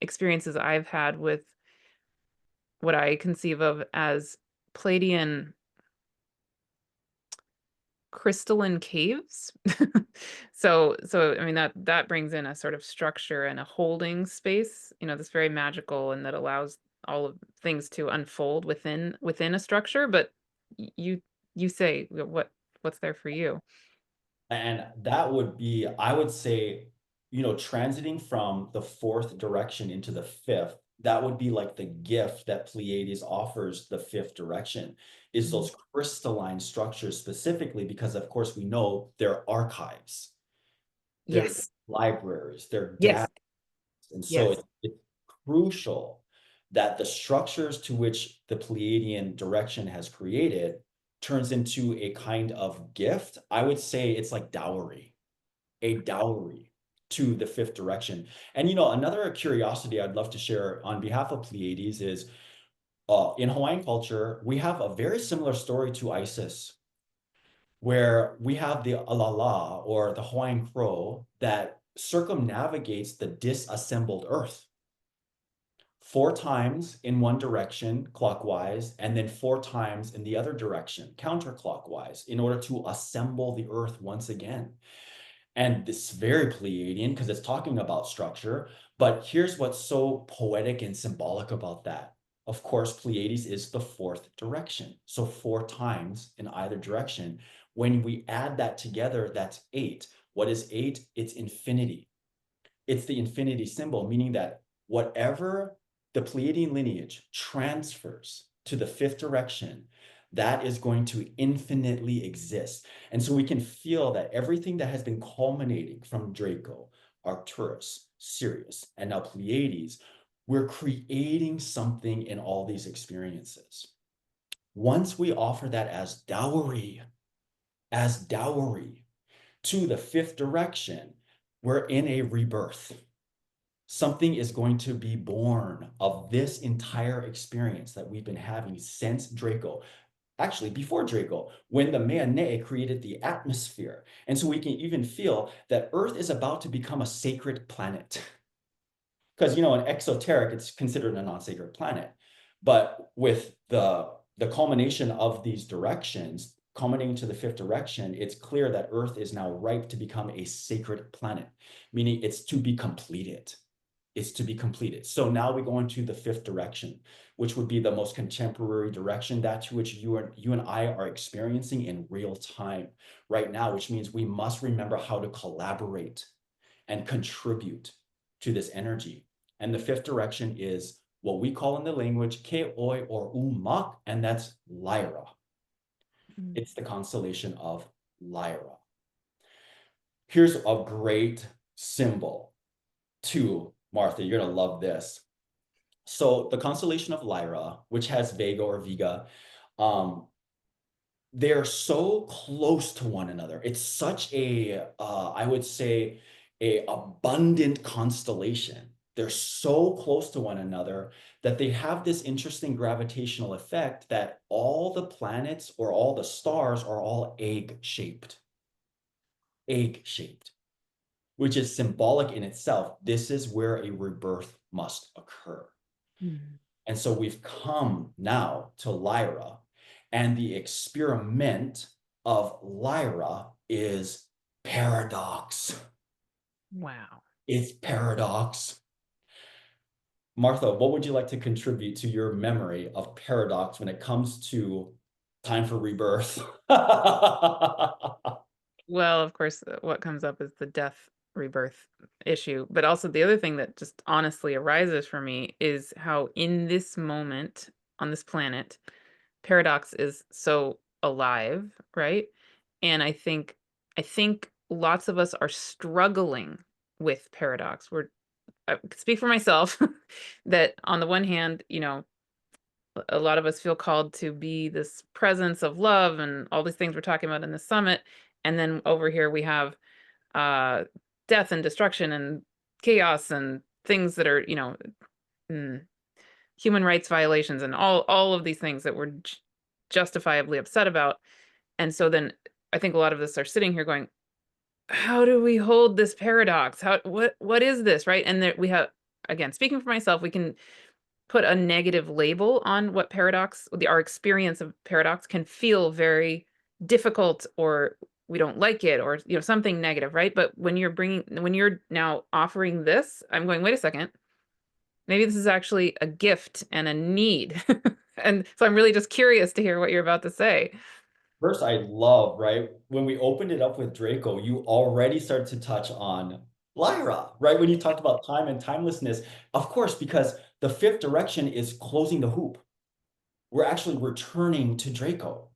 experiences I've had with what I conceive of as Palladian crystalline caves. So I mean that brings in a sort of structure and a holding space, that's very magical and that allows all of things to unfold within a structure. But you say what's there for you? And that would be, I would say, transiting from the fourth direction into the fifth, that would be like the gift that Pleiades offers the fifth direction, is Mhm. those crystalline structures specifically, because of course we know they're archives, they're Yes. libraries, they're Yes. data. And so Yes. it's crucial that the structures to which the Pleiadian direction has created turns into a kind of gift. I would say it's like dowry, a dowry to the fifth direction. And another curiosity I'd love to share on behalf of Pleiades is in Hawaiian culture, we have a very similar story to Isis, where we have the Alala or the Hawaiian crow that circumnavigates the disassembled earth four times in one direction clockwise, and then four times in the other direction counterclockwise in order to assemble the earth once again. And this is very Pleiadian because it's talking about structure. But here's what's so poetic and symbolic about that. Of course, Pleiades is the fourth direction. So four times in either direction. When we add that together, that's eight. What is eight? It's infinity. It's the infinity symbol, meaning that whatever the Pleiadian lineage transfers to the fifth direction, that is going to infinitely exist. And so we can feel that everything that has been culminating from Draco, Arcturus, Sirius, and now Pleiades, we're creating something in all these experiences. Once we offer that as dowry to the fifth direction, we're in a rebirth. Something is going to be born of this entire experience that we've been having since Draco. Actually, before Draco, when the Meanei created the atmosphere. And so we can even feel that Earth is about to become a sacred planet. Because, in exoteric, it's considered a non-sacred planet. But with the culmination of these directions, culminating to the fifth direction, it's clear that Earth is now ripe to become a sacred planet, meaning it's to be completed. It's to be completed. So now we go into the fifth direction, which would be the most contemporary direction, that to which you and I are experiencing in real time right now, which means we must remember how to collaborate and contribute to this energy. And the fifth direction is what we call in the language Keoi or Umak, and that's Lyra. Mm. It's the constellation of Lyra. Here's a great symbol too, Martha. You're gonna love this. So the constellation of Lyra, which has Vega or Vega, um, they're so close to one another. It's such a, I would say, a abundant constellation. They're so close to one another that they have this interesting gravitational effect that all the planets or all the stars are all egg-shaped, which is symbolic in itself. This is where a rebirth must occur. Mm. And so we've come now to Lyra, and the experiment of Lyra is paradox. Wow. It's paradox. Martha, what would you like to contribute to your memory of paradox when it comes to time for rebirth? Well, of course, what comes up is the death rebirth issue. But also, the other thing that just honestly arises for me is how, in this moment on this planet, paradox is so alive, right? And I think lots of us are struggling with paradox. I can speak for myself that on the one hand, a lot of us feel called to be this presence of love and all these things we're talking about in the summit. And then over here we have uh, death and destruction and chaos and things that are, mm, human rights violations and all of these things that we're justifiably upset about. And so then I think a lot of us are sitting here going, how do we hold this paradox? What is this, right? And there we have, again, speaking for myself, we can put a negative label on what our experience of paradox can feel very difficult, or we don't like it, or something negative, right? But when you're now offering this, I'm going, wait a second, maybe this is actually a gift and a need. And so I'm really just curious to hear what you're about to say. First, I love, right? When we opened it up with Draco, you already started to touch on Lyra, right? When you talked about time and timelessness, of course, because the fifth direction is closing the hoop. We're actually returning to Draco.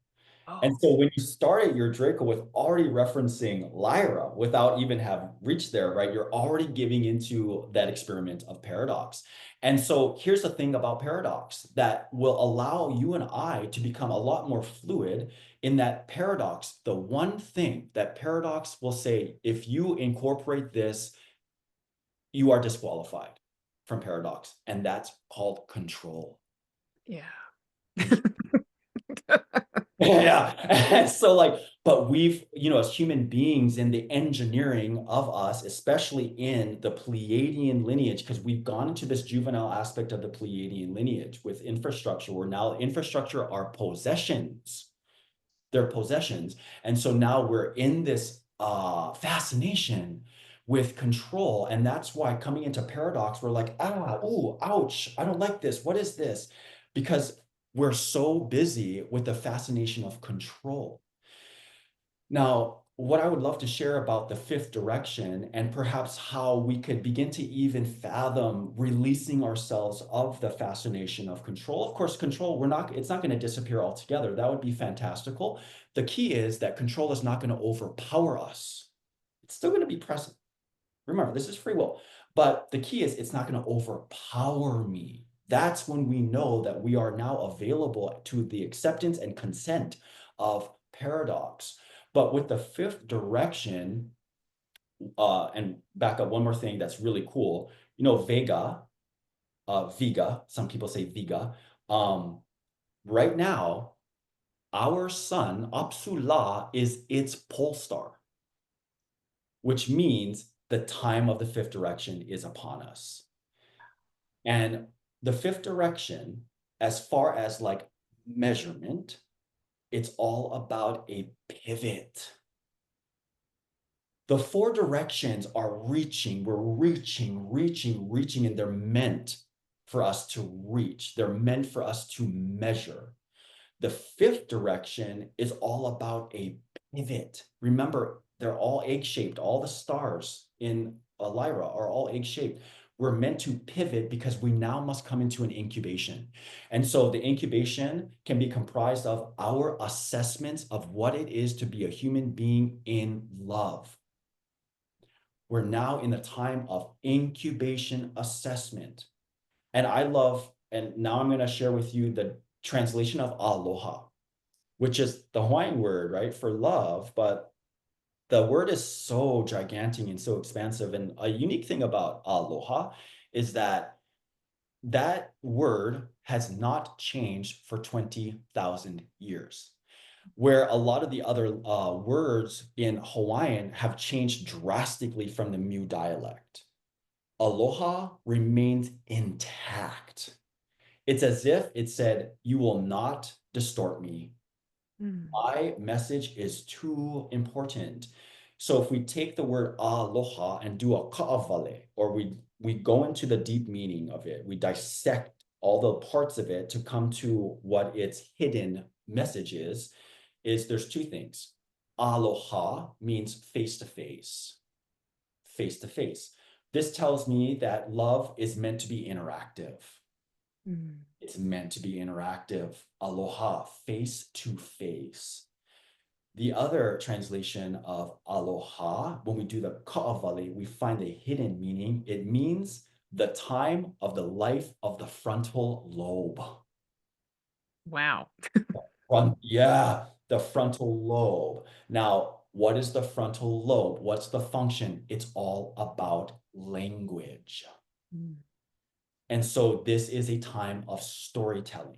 And Oh, so when you started your Draco with already referencing Lyra without even have reached there, right? You're already giving into that experiment of paradox. And so here's the thing about paradox that will allow you and I to become a lot more fluid in that paradox. The one thing that paradox will say, if you incorporate this, you are disqualified from paradox. And that's called control. yeah. Yeah. And so like, but we've, as human beings in the engineering of us, especially in the Pleiadian lineage, because we've gone into this juvenile aspect of the Pleiadian lineage with infrastructure, where now infrastructure are possessions. They're possessions. And so now we're in this fascination with control. And that's why coming into paradox, we're like, ooh, ouch, I don't like this. What is this? Because we're so busy with the fascination of control. Now, what I would love to share about the fifth direction and perhaps how we could begin to even fathom releasing ourselves of the fascination of control. Of course, control, it's not going to disappear altogether. That would be fantastical. The key is that control is not going to overpower us. It's still going to be present. Remember, this is free will. But the key is it's not going to overpower me. That's when we know that we are now available to the acceptance and consent of paradox. But with the fifth direction, and back up one more thing that's really cool, Vega, Vega, some people say Vega, right now, our sun, Apsula, is its pole star, which means the time of the fifth direction is upon us. And the fifth direction, as far as like measurement, it's all about a pivot. The four directions are reaching, we're reaching, and they're meant for us to reach. They're meant for us to measure. The fifth direction is all about a pivot. Remember, they're all egg-shaped. All the stars in Lyra are all egg-shaped. we're meant to pivot because we now must come into an incubation. And so the incubation can be comprised of our assessments of what it is to be a human being in love. We're now in the time of incubation assessment. And I love, and now I'm going to share with you the translation of aloha, which is the Hawaiian word, right, for love. But the word is so gigantic and so expansive. And a unique thing about aloha is that that word has not changed for 20,000 years, where a lot of the other words in Hawaiian have changed drastically from the Mu dialect. Aloha remains intact. It's as if it said, you will not distort me. My message is too important. So if we take the word aloha and do a ka'avale, or we go into the deep meaning of it, we dissect all the parts of it to come to what its hidden message is there's two things. Aloha means face to face, face to face. This tells me that love is meant to be interactive. It's meant to be interactive. Aloha, face to face. The other translation of aloha, when we do the ka'avali, we find a hidden meaning. It means the time of the life of the frontal lobe. Wow. Yeah, the frontal lobe. Now, what is the frontal lobe? What's the function? It's all about language. And so this is a time of storytelling.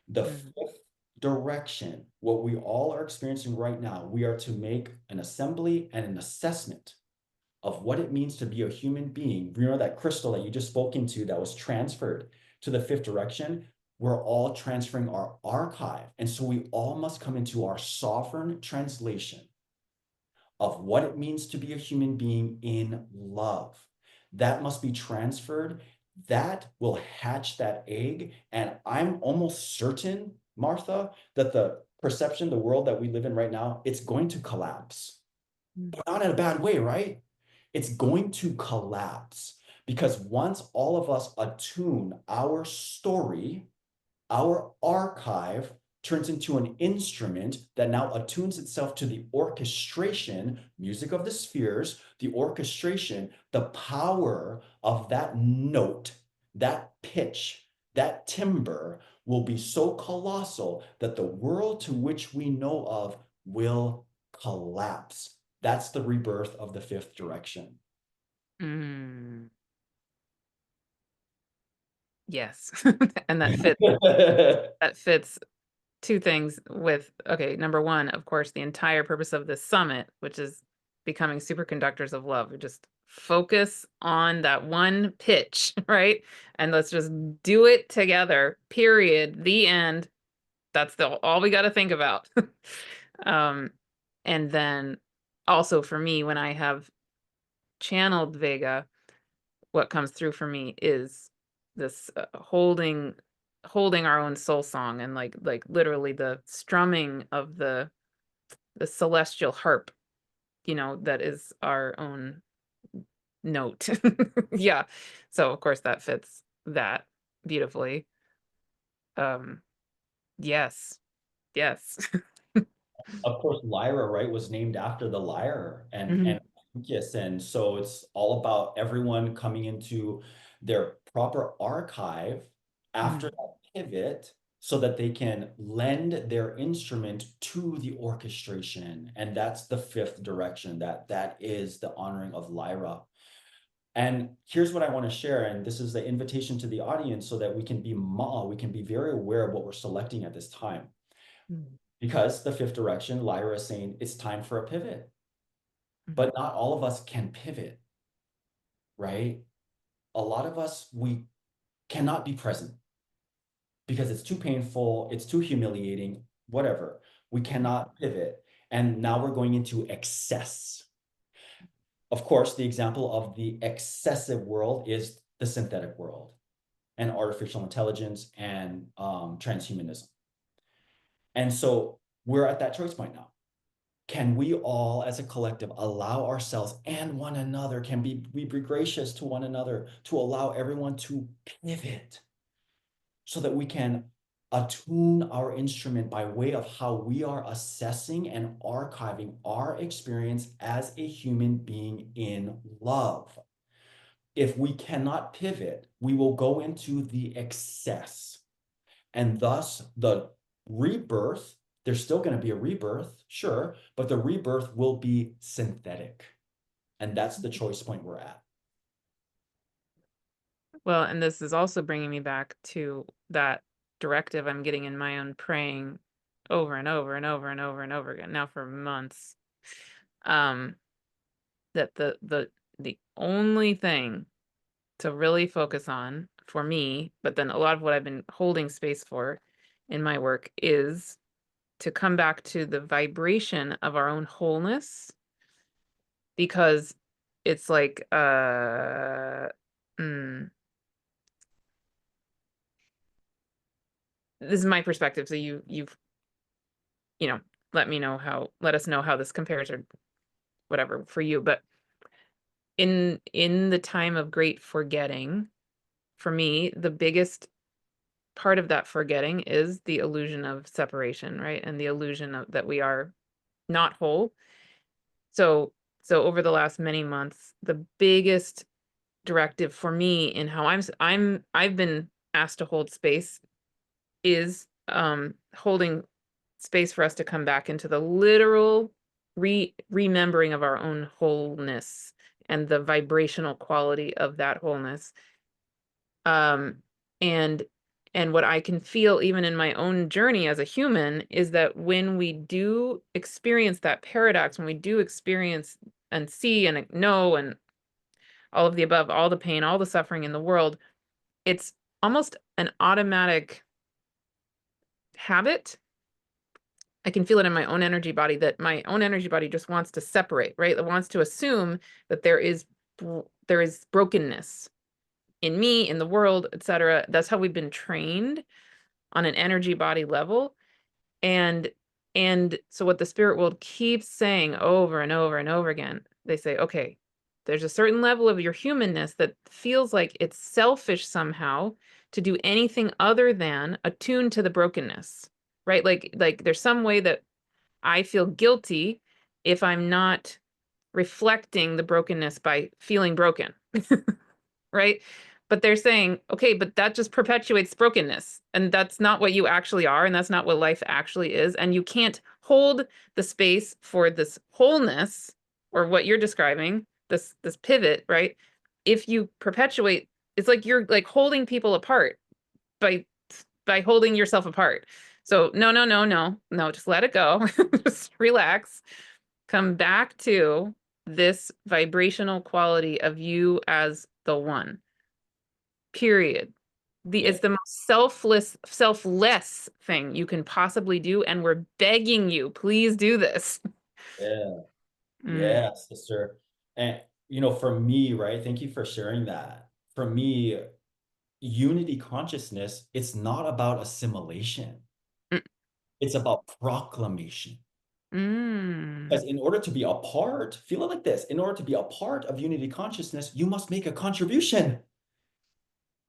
The fifth direction, what we all are experiencing right now, we are to make an assembly and an assessment of what it means to be a human being. Remember that crystal that you just spoke into that was transferred to the fifth direction? We're all transferring our archive. And so we all must come into our sovereign translation of what it means to be a human being in love. That must be transferred. That will hatch that egg. And I'm almost certain, Martha, that the perception, the world that we live in right now, it's going to collapse. But not in a bad way, right? It's going to collapse because once all of us attune our story, our archive turns into an instrument that now attunes itself to the orchestration, music of the spheres, the orchestration, the power of that note, that pitch, that timbre will be so colossal that the world to which we know of will collapse. That's the rebirth of the fifth direction. Yes. And that fits two things with, okay, number one, of course, the entire purpose of this summit, which is becoming superconductors of love. We just focus on that one pitch, right? And let's just do it together. Period. The end. That's all we got to think about. um, and then also for me, when I have channeled Vega, what comes through for me is this holding our own soul song, and like literally the strumming of the celestial harp, that is our own note. Yeah. So of course that fits that beautifully. Um yes. Yes. Of course, Lyra, right, was named after the lyre and Mhm. yes, and so it's all about everyone coming into their proper archive after Mhm. that pivot so that they can lend their instrument to the orchestration. And that's the fifth direction, that is the honoring of Lyra. And here's what I want to share, and this is the invitation to the audience so that we can be very aware of what we're selecting at this time. Mhm. Because the fifth direction, Lyra is saying it's time for a pivot, Mhm. but not all of us can pivot, right? A lot of us, we cannot be present because it's too painful, it's too humiliating, whatever. We cannot pivot. And now we're going into excess. Of course, the example of the excessive world is the synthetic world and artificial intelligence and transhumanism. And so we're at that choice point now. can we all as a collective allow ourselves and one another, can we be gracious to one another to allow everyone to pivot so that we can attune our instrument by way of how we are assessing and archiving our experience as a human being in love. If we cannot pivot, we will go into the excess. And thus, the rebirth, there's still going to be a rebirth, sure, but the rebirth will be synthetic. And that's the choice point we're at. Well, and this is also bringing me back to that directive I'm getting in my own praying over and over and over and over and over again now for months. That the only thing to really focus on for me, but then a lot of what I've been holding space for in my work is to come back to the vibration of our own wholeness, because it's like this is my perspective, so you've you know let us know how this compares or whatever for you. But in the time of great forgetting, for me the biggest part of that forgetting is the illusion of separation, right? And the illusion of that we are not whole. So over the last many months, the biggest directive for me in how I've been asked to hold space is holding space for us to come back into the literal remembering of our own wholeness and the vibrational quality of that wholeness. Um, and what I can feel even in my own journey as a human is that when we do experience that paradox, when we do experience and see and know and all of the above, all the pain, all the suffering in the world, it's almost an automatic habit. I can feel it in my own energy body, that my own energy body just wants to separate, right? It wants to assume that there is brokenness in me, in the world, etc. That's how we've been trained on an energy body level. And so what the spirit world keeps saying over and over and over again, they say, okay, there's a certain level of your humanness that feels like it's selfish somehow to do anything other than attune to the brokenness, right? Like there's some way that I feel guilty if I'm not reflecting the brokenness by feeling broken, right? But they're saying, okay, but that just perpetuates brokenness. And that's not what you actually are. And that's not what life actually is. And you can't hold the space for this wholeness or what you're describing, this pivot, right? If you perpetuate, it's like you're like holding people apart by holding yourself apart. So no, just let it go. Just relax. Come back to this vibrational quality of you as the one. Period. Yeah, It's the most selfless thing you can possibly do, and we're begging you, please do this. yeah, Mm, yeah, sister. And for me, right? Thank you for sharing that. For me, unity consciousness, it's not about assimilation. mm, It's about proclamation. mm. Because in order to be a part, feel it like this, in order to be a part of unity consciousness, you must make a contribution.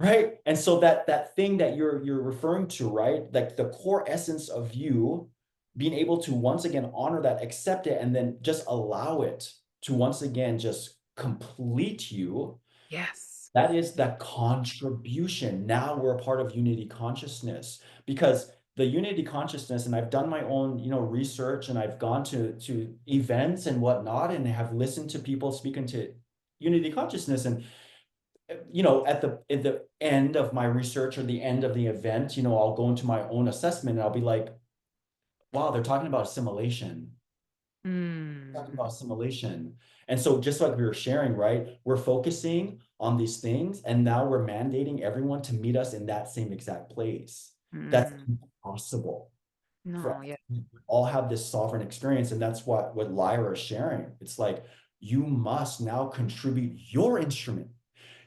Right. And so that thing that you're referring to, right? Like the core essence of you being able to once again honor that, accept it, and then just allow it to once again just complete you. Yes. That is that contribution. Now we're a part of unity consciousness because the unity consciousness, and I've done my own, research, and I've gone to events and whatnot, and have listened to people speaking to unity consciousness. And at the end of my research or the end of the event, I'll go into my own assessment and I'll be like, wow, they're talking about assimilation. Talking Mm, about assimilation. And so just like we were sharing, right? We're focusing on these things and now we're mandating everyone to meet us in that same exact place. That's mm. impossible for No, us. yeah. We all have this sovereign experience. And that's what Lyra is sharing. It's like, you must now contribute your instrument.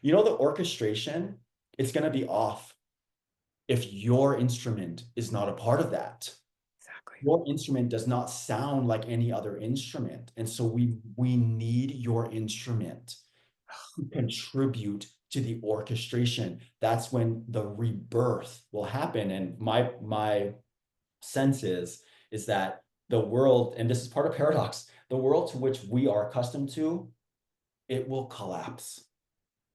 The orchestration, it's going to be off if your instrument is not a part of that. Your instrument does not sound like any other instrument. And so we need your instrument to contribute to the orchestration. That's when the rebirth will happen. And my sense is that the world, and this is part of paradox, the world to which we are accustomed to, it will collapse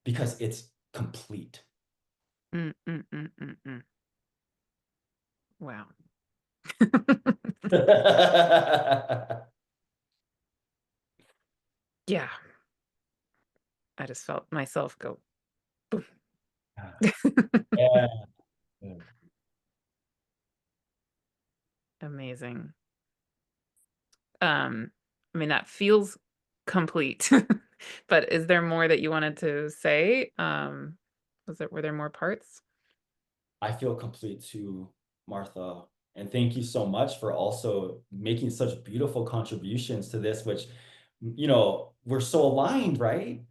because it's complete. Mm, mm, mm, mm, mm. Wow. Yeah. I just felt myself go boom. Yeah. Amazing. I mean, that feels complete. But is there more that you wanted to say? Were there more parts? I feel complete too, Martha. And thank you so much for also making such beautiful contributions to this, which, we're so aligned, right?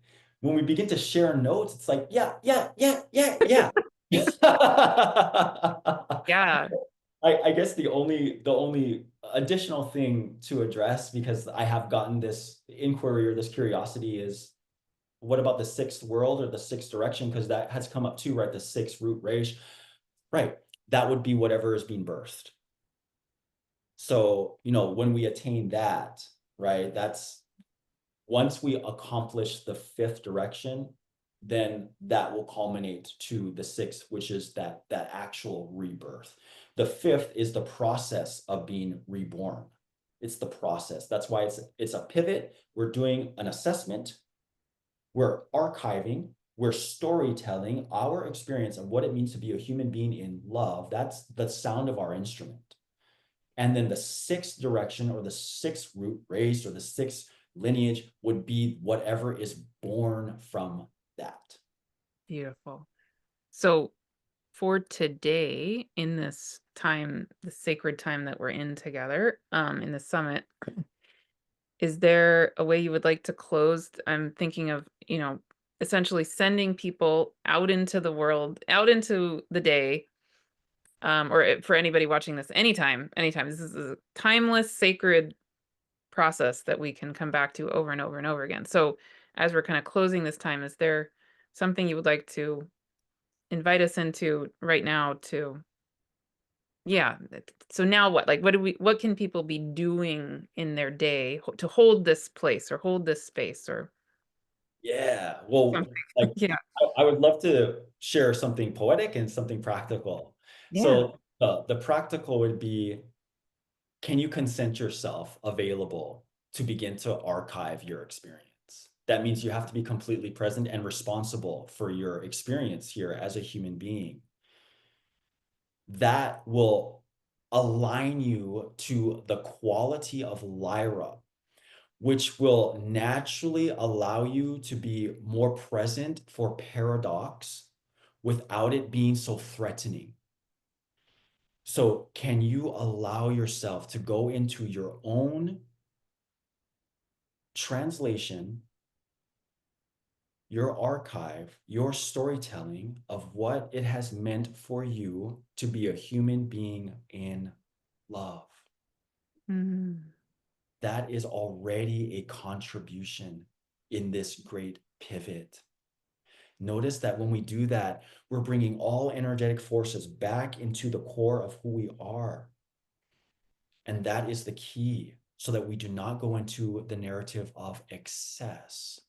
When we begin to share notes, it's like, yeah, yeah, yeah, yeah, yeah. Yeah. I guess the only additional thing to address, because I have gotten this inquiry or this curiosity, is what about the sixth world or the sixth direction? Because that has come up too, right? The sixth root rage. Right. That would be whatever is being birthed. So, when we attain that, right, that's once we accomplish the fifth direction, then that will culminate to the sixth, which is that actual rebirth. The fifth is the process of being reborn. It's the process. That's why it's a pivot. We're doing an assessment. We're archiving, we're storytelling our experience of what it means to be a human being in love. That's the sound of our instrument. And then the sixth direction or the sixth root race or the sixth lineage would be whatever is born from that. Beautiful. So for today, in this time, the sacred time that we're in together, in the summit, is there a way you would like to close? I'm thinking of, essentially sending people out into the world, out into the day, for anybody watching this anytime. This is a timeless, sacred process that we can come back to over and over and over again. So, as we're kind of closing this time, is there something you would like to invite us into right now to, yeah, so now what? Like, what can people be doing in their day to hold this place or hold this space or Yeah. Well, something? like Yeah. I would love to share something poetic and something practical. Yeah. So the practical would be, can you consent yourself available to begin to archive your experience? That means you have to be completely present and responsible for your experience here as a human being. That will align you to the quality of Lyra, which will naturally allow you to be more present for paradox without it being so threatening. So, can you allow yourself to go into your own translation, your archive, your storytelling of what it has meant for you to be a human being in love? Mm. That is already a contribution in this great pivot. Notice that when we do that, we're bringing all energetic forces back into the core of who we are. And that is the key, so that we do not go into the narrative of excess.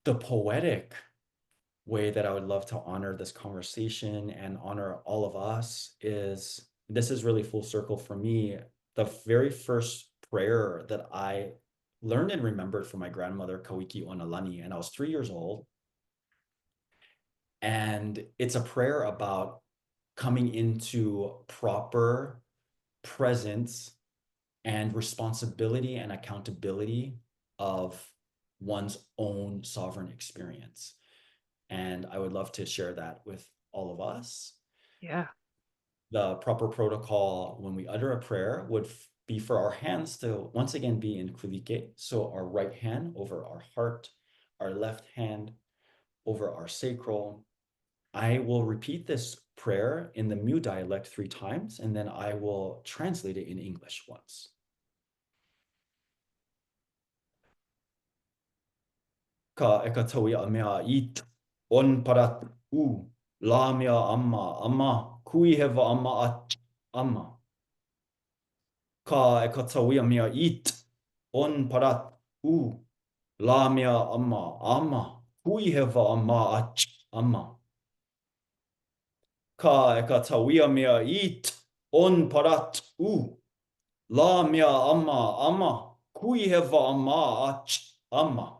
The poetic way that I would love to honor this conversation and honor all of us is, this is really full circle for me. The very first prayer that I learned and remembered from my grandmother, Kawiki Onalani, and I was 3 years old. And it's a prayer about coming into proper presence and responsibility and accountability of one's own sovereign experience. And I would love to share that with all of us. Yeah. The proper protocol when we utter a prayer would be for our hands to once again be in kulike. So our right hand over our heart, our left hand over our sacral. I will repeat this prayer in the Mu dialect 3 times, and then I will translate it in English once. Ka eka tawi a mea it on parat u la mea amma kui heva amma at amma. Ka eka tawi a mea it on parat u la mea amma kui heva amma at amma. Ka eka tawi a mea it on parat u la mea amma kui heva amma at amma.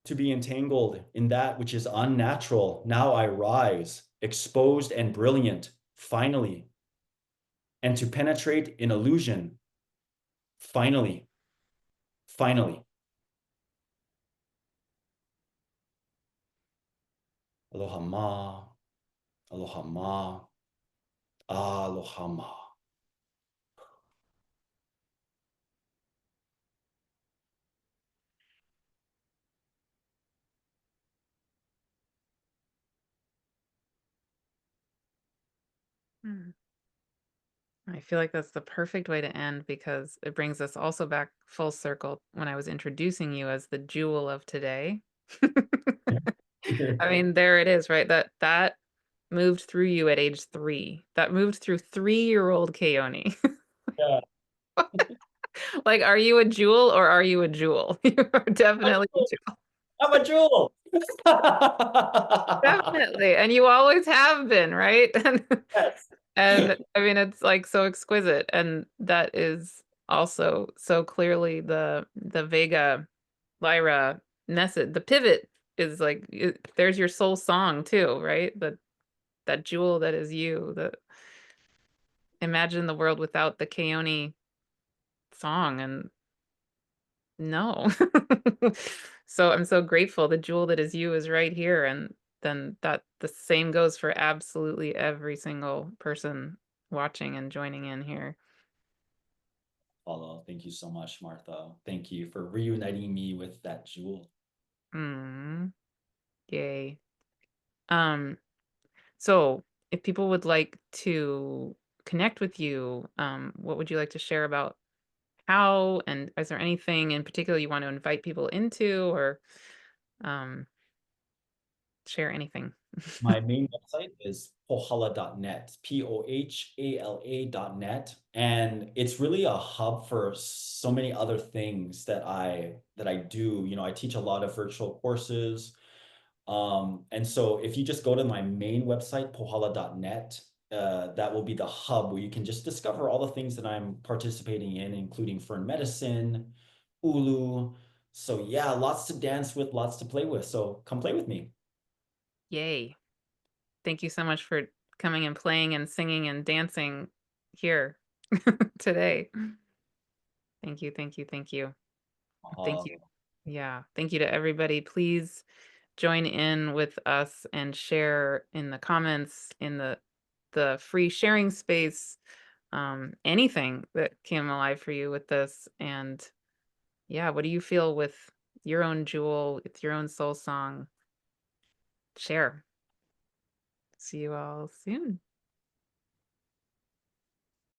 To be entangled in that which is unnatural, now I rise, exposed and brilliant, finally. And to penetrate in illusion, finally. Aloha ma, aloha ma, aloha ma. I feel like that's the perfect way to end because it brings us also back full circle when I was introducing you as the jewel of today. I mean, there it is, right? That moved through you at age 3. That moved through 3-year-old Keone. Yeah. Like, are you a jewel or are you a jewel? You are definitely a jewel. I'm a jewel. Definitely. And you always have been, right? Yes. And I mean, it's like so exquisite. And that is also so clearly the Vega Lyra message. The pivot is like there's your soul song too, right? That jewel that is you. The imagine the world without the Keone song and no. So I'm so grateful the jewel that is you is right here and then that the same goes for absolutely every single person watching and joining in here. Follow. Thank you so much, Martha. Thank you for reuniting me with that jewel. Mm, yay. Um, so if people would like to connect with you, what would you like to share about how, and is there anything in particular you want to invite people into or um, share anything? My main website is pohala.net, POHALA.net. And it's really a hub for so many other things that I do. You know, I teach a lot of virtual courses. And so if you just go to my main website, pohala.net, that will be the hub where you can just discover all the things that I'm participating in, including fern medicine, ulu. So yeah, lots to dance with, lots to play with. So come play with me. Yay. Thank you so much for coming and playing and singing and dancing here today. Thank you, thank you, thank you. Thank you. Yeah, thank you to everybody. Please join in with us and share in the comments in the free sharing space anything that came alive for you with this and yeah, what do you feel with your own jewel, with your own soul song? Share. See you all soon.